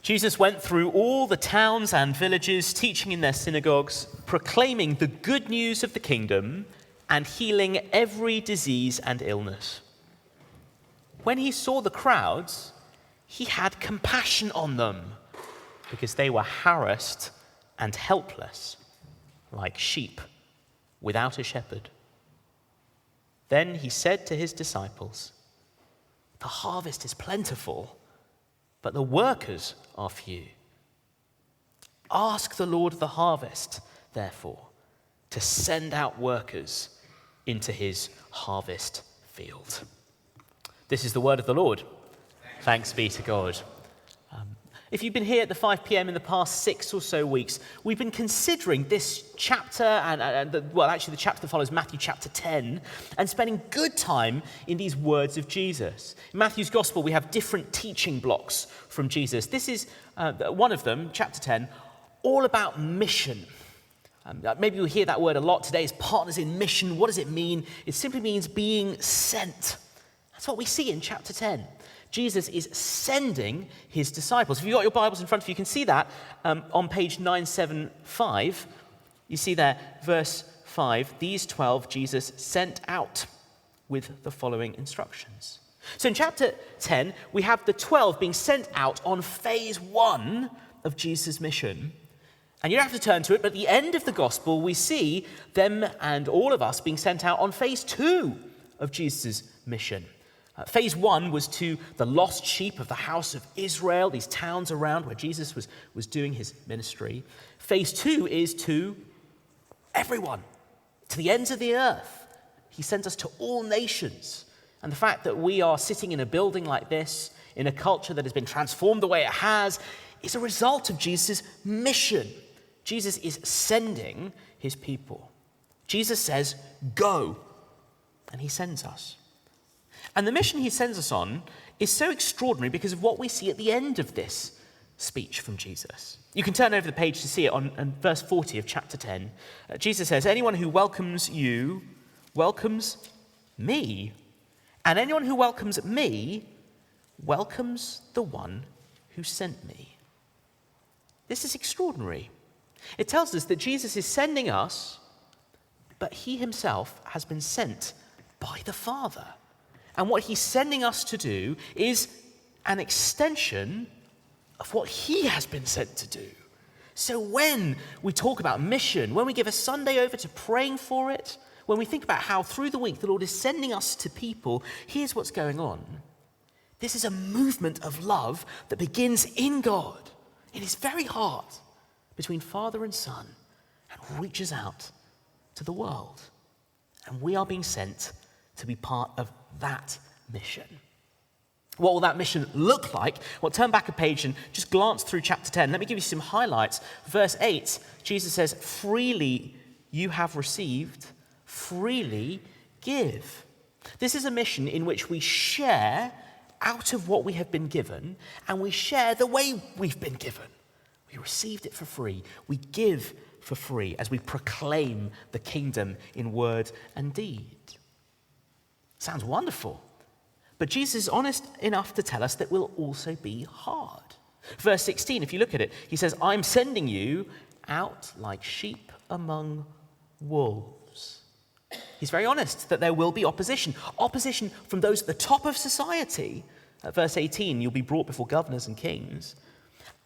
Jesus went through all the towns and villages, teaching in their synagogues, proclaiming the good news of the kingdom and healing every disease and illness. When he saw the crowds, he had compassion on them because they were harassed and helpless, like sheep without a shepherd. Then he said to his disciples, "The harvest is plentiful, but the workers are few. Ask the Lord of the harvest, therefore, to send out workers into his harvest field." This is the word of the Lord. Thanks be to God. If you've been here at the 5 p.m. in the past 6 or so weeks, we've been considering this chapter, the chapter that follows Matthew chapter 10, and spending good time in these words of Jesus. In Matthew's gospel, we have different teaching blocks from Jesus. This is one of them, chapter 10, all about mission. Maybe you'll hear that word a lot today, is partners in mission. What does it mean? It simply means being sent. That's what we see in chapter 10. Jesus is sending his disciples. If you've got your Bibles in front of you, you can see that on page 975. You see there, verse 5, these 12 Jesus sent out with the following instructions. So in chapter 10, we have the 12 being sent out on phase 1 of Jesus' mission. And you don't have to turn to it, but at the end of the gospel, we see them and all of us being sent out on phase 2 of Jesus' mission. Phase 1 was to the lost sheep of the house of Israel, these towns around where Jesus was doing his ministry. Phase 2 is to everyone, to the ends of the earth. He sent us to all nations. And the fact that we are sitting in a building like this, in a culture that has been transformed the way it has, is a result of Jesus' mission. Jesus is sending his people. Jesus says, "Go," and he sends us. And the mission he sends us on is so extraordinary because of what we see at the end of this speech from Jesus. You can turn over the page to see it on verse 40 of chapter 10. Jesus says, "Anyone who welcomes you welcomes me, and anyone who welcomes me welcomes the one who sent me." This is extraordinary. It tells us that Jesus is sending us, but he himself has been sent by the Father. And what he's sending us to do is an extension of what he has been sent to do. So when we talk about mission, when we give a Sunday over to praying for it, when we think about how through the week the Lord is sending us to people, here's what's going on. This is a movement of love that begins in God, in his very heart, between Father and Son, and reaches out to the world. And we are being sent to be part of that mission. What will that mission look like? Well, turn back a page and just glance through chapter 10. Let me give you some highlights. Verse 8, Jesus says, "Freely you have received, freely give." This is a mission in which we share out of what we have been given, and we share the way we've been given. We received it for free. We give for free as we proclaim the kingdom in word and deed. Sounds wonderful. But Jesus is honest enough to tell us that will also be hard. Verse 16, if you look at it, he says, "I'm sending you out like sheep among wolves." He's very honest that there will be opposition. Opposition from those at the top of society. At verse 18, you'll be brought before governors and kings.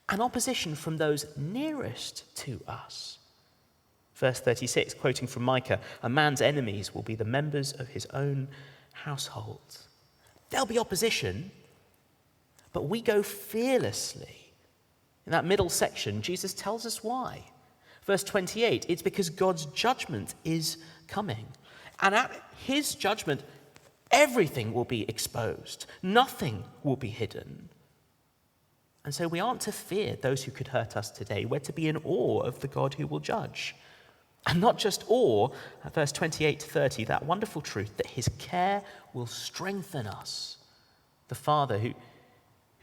And opposition from those nearest to us. Verse 36, quoting from Micah, "A man's enemies will be the members of his own household." There'll be opposition, but we go fearlessly. In that middle section, Jesus tells us why. Verse 28, it's because God's judgment is coming. And at his judgment, everything will be exposed. Nothing will be hidden. And so we aren't to fear those who could hurt us today. We're to be in awe of the God who will judge. And not just awe, verse 28 to 30, that wonderful truth that his care will strengthen us. The Father who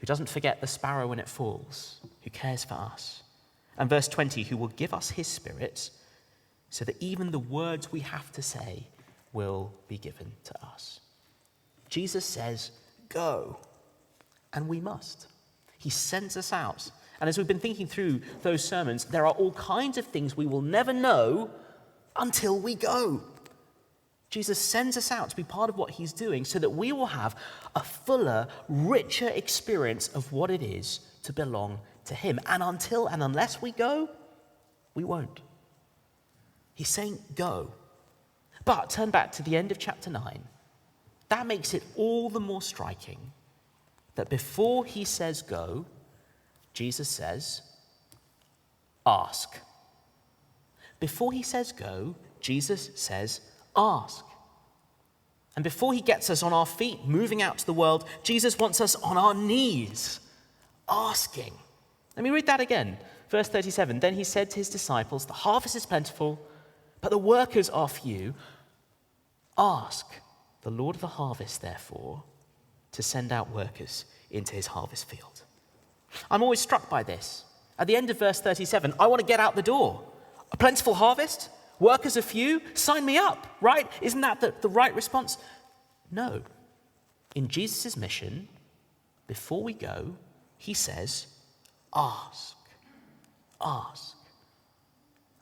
doesn't forget the sparrow when it falls, who cares for us. And verse 20, who will give us his Spirit so that even the words we have to say will be given to us. Jesus says, "Go," and we must. He sends us out, And as we've been thinking through those sermons, there are all kinds of things we will never know until we go. Jesus sends us out to be part of what he's doing so that we will have a fuller, richer experience of what it is to belong to him. And until and unless we go, we won't. He's saying go. But turn back to the end of chapter 9. That makes it all the more striking that before he says go, Jesus says, ask. Before he says go, Jesus says, ask. And before he gets us on our feet, moving out to the world, Jesus wants us on our knees, asking. Let me read that again. Verse 37, then he said to his disciples, the harvest is plentiful, but the workers are few. Ask the Lord of the harvest, therefore, to send out workers into his harvest field. I'm always struck by this. At the end of verse 37, I want to get out the door. A plentiful harvest? Workers are few? Sign me up, right? Isn't that the right response? No. In Jesus' mission, before we go, he says, ask. Ask.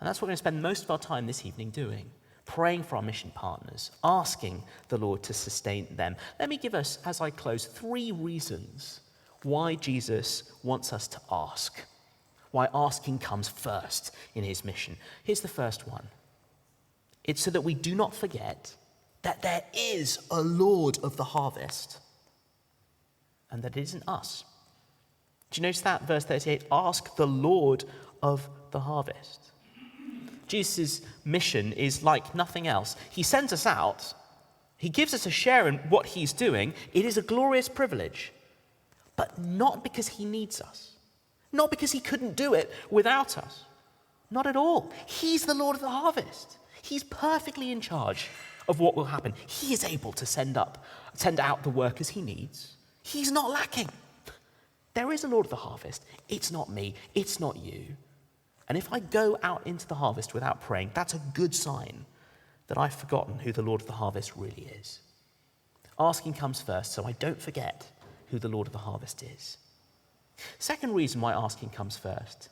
And that's what we're going to spend most of our time this evening doing. Praying for our mission partners, asking the Lord to sustain them. Let me give us, as I close, 3 reasons why Jesus wants us to ask. Why asking comes first in his mission. Here's the first one. It's so that we do not forget that there is a Lord of the harvest and that it isn't us. Do you notice that? Verse 38, ask the Lord of the harvest. Jesus' mission is like nothing else. He sends us out. He gives us a share in what he's doing. It is a glorious privilege, but not because he needs us. Not because he couldn't do it without us. Not at all. He's the Lord of the harvest. He's perfectly in charge of what will happen. He is able to send out the workers he needs. He's not lacking. There is a Lord of the harvest. It's not me. It's not you. And if I go out into the harvest without praying, that's a good sign that I've forgotten who the Lord of the harvest really is. Asking comes first, so I don't forget who the Lord of the harvest is. Second reason why asking comes first,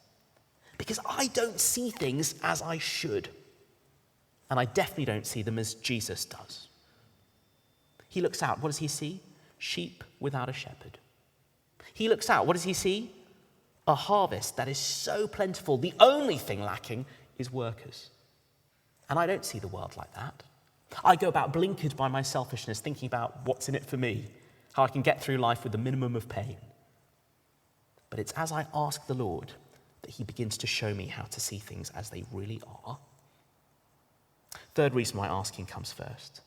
because I don't see things as I should. And I definitely don't see them as Jesus does. He looks out, what does he see? Sheep without a shepherd. He looks out, what does he see? A harvest that is so plentiful, the only thing lacking is workers. And I don't see the world like that. I go about blinkered by my selfishness, thinking about what's in it for me, how I can get through life with the minimum of pain. But it's as I ask the Lord that he begins to show me how to see things as they really are. Third reason why asking comes first.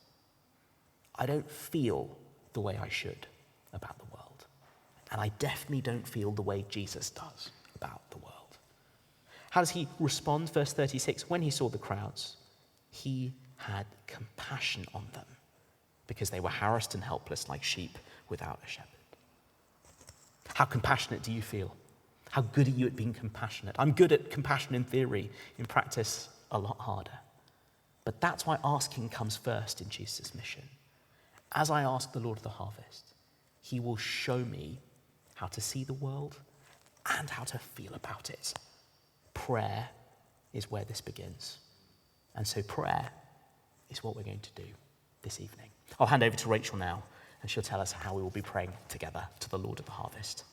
I don't feel the way I should about the world. And I definitely don't feel the way Jesus does about the world. How does he respond? Verse 36, when he saw the crowds, he had compassion on them because they were harassed and helpless like sheep without a shepherd. How compassionate do you feel? How good are you at being compassionate? I'm good at compassion in theory, in practice a lot harder. But that's why asking comes first in Jesus' mission. As I ask the Lord of the harvest, he will show me how to see the world and how to feel about it. Prayer is where this begins. And so prayer is what we're going to do this evening. I'll hand over to Rachel now, and she'll tell us how we will be praying together to the Lord of the harvest.